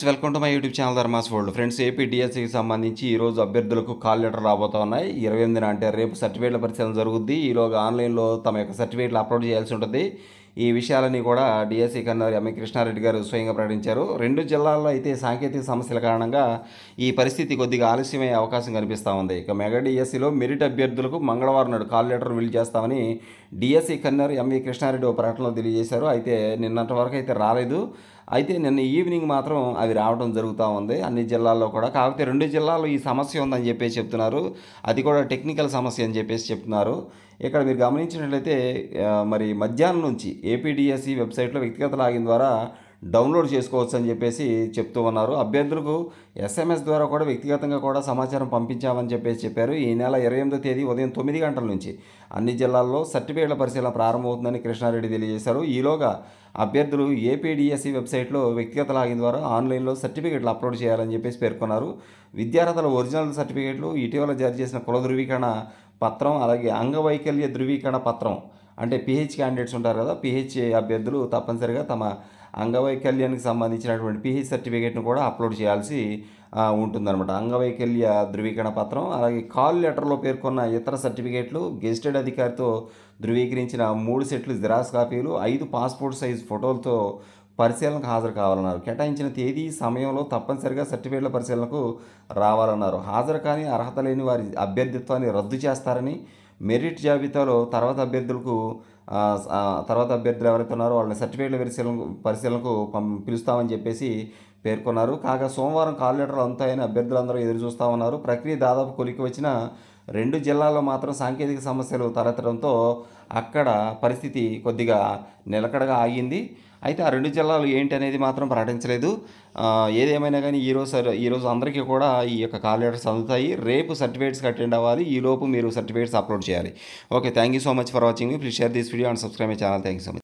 Welcome to my YouTube channel Dharma's world. Friends, AP డిఎస్సికి సంబంధించి ఈరోజు అభ్యర్థులకు కాల్ లెటర్ రాబోతా ఉన్నాయి. 28న అంటే రేపు సర్టిఫికేట్ల పరిశీలన జరుగుద్ది. ఈలోగా ఆన్లైన్లో తమ యొక్క సర్టిఫికేట్లు అప్లోడ్ చేయాల్సి ఉంటుంది. ఈ విషయాలని కూడా డిఎస్సి కన్వీనర్ ఎంఏ కృష్ణారెడ్డి గారు స్వయంగా ప్రకటించారు. 2 జిల్లాల్లో అయితే సాంకేతిక సమస్యల కారణంగా ఈ పరిస్థితి కొద్దిగా ఆలస్యమయ్యే అవకాశం కనిపిస్తూ ఉంది. ఇక మెగా డిఎస్సిలో మెరిట్ అభ్యర్థులకు మంగళవారం నాడు కాల్ లెటర్ విడుదల చేస్తామని డిఎస్సి కన్వీనర్ ఎంఏ కృష్ణారెడ్డి ఒక ప్రకటనలో తెలియజేశారు. అయితే నిన్నటి వరకు అయితే రాలేదు. అయితే నిన్న ఈవినింగ్ మాత్రం అవి రావడం జరుగుతూ ఉంది అన్ని జిల్లాల్లో కూడా. కాకపోతే 2 జిల్లాల్లో ఈ సమస్య ఉందని చెప్పేసి చెప్తున్నారు. అది కూడా టెక్నికల్ సమస్య అని చెప్పేసి చెప్తున్నారు. ఇక్కడ మీరు గమనించినట్లయితే మరి మధ్యాహ్నం నుంచి ఏపీడిఎస్సి వెబ్సైట్లో వ్యక్తిగత లాగిన్ ద్వారా డౌన్లోడ్ చేసుకోవచ్చు అని చెప్పేసి చెప్తూ ఉన్నారు. అభ్యర్థులకు ఎస్ఎంఎస్ ద్వారా కూడా వ్యక్తిగతంగా కూడా సమాచారం పంపించామని చెప్పేసి చెప్పారు. ఈ నెల 28వ తేదీ ఉదయం 9 గంటల నుంచి అన్ని జిల్లాల్లో సర్టిఫికేట్ల పరిశీలన ప్రారంభమవుతుందని కృష్ణారెడ్డి తెలియజేశారు. ఈలోగా అభ్యర్థులు ఏపీడిఎస్సి వెబ్సైట్లో వ్యక్తిగత లాగిన్ ద్వారా ఆన్లైన్లో సర్టిఫికేట్లు అప్లోడ్ చేయాలని చెప్పేసి పేర్కొన్నారు. విద్యార్హతల ఒరిజినల్ సర్టిఫికేట్లు, ఇటీవల జారీ చేసిన కుల ధృవీకరణ పత్రం, అలాగే అంగవైకల్య ధృవీకరణ పత్రం, అంటే పిహెచ్ క్యాండిడేట్స్ ఉంటారు కదా, పిహెచ్ అభ్యర్థులు తప్పనిసరిగా తమ అంగవైకల్యానికి సంబంధించినటువంటి పిహెచ్ సర్టిఫికేట్ను కూడా అప్లోడ్ చేయాల్సి ఉంటుందన్నమాట. అంగవైకల్య ధృవీకరణ పత్రం, అలాగే కాల్ లెటర్లో పేర్కొన్న ఇతర సర్టిఫికేట్లు, గెజిటెడ్ అధికారితో ధృవీకరించిన 3 సెట్లు జిరాక్స్ కాపీలు, 5 పాస్పోర్ట్ సైజ్ ఫోటోలతో పరిశీలనకు హాజరు కావాలన్నారు. కేటాయించిన తేదీ సమయంలో తప్పనిసరిగా సర్టిఫికేట్ల పరిశీలనకు రావాలన్నారు. హాజరు కానీ అర్హత లేని వారి అభ్యర్థిత్వాన్ని రద్దు చేస్తారని, మెరిట్ జాబితాలో తర్వాత అభ్యర్థులు ఎవరైతే ఉన్నారో వాళ్ళని సర్టిఫికేట్ల పరిశీలనకు పిలుస్తామని చెప్పేసి పేర్కొన్నారు. కాగా సోమవారం కాల్ లెటర్లు అందుతాయని అభ్యర్థులందరూ ఎదురు చూస్తూ ఉన్నారు. ప్రక్రియ దాదాపు కొలికి వచ్చిన 2 జిల్లాల్లో మాత్రం సాంకేతిక సమస్యలు తలెత్తడంతో అక్కడ పరిస్థితి కొద్దిగా నిలకడగా ఆగింది. అయితే ఆ 2 జిల్లాలు ఏంటి అనేది మాత్రం ప్రకటించలేదు. ఏదేమైనా కానీ ఈరోజు అందరికీ కూడా ఈ యొక్క కాల్ లెటర్స్ అందుతాయి. రేపు సర్టిఫికేట్స్కి అటెండ్ అవ్వాలి. ఈలోపు మీరు సర్టిఫికేట్స్ అప్లోడ్ చేయాలి. Okay, thank you so much for watching. Please share this video and subscribe my channel. Thank you so much.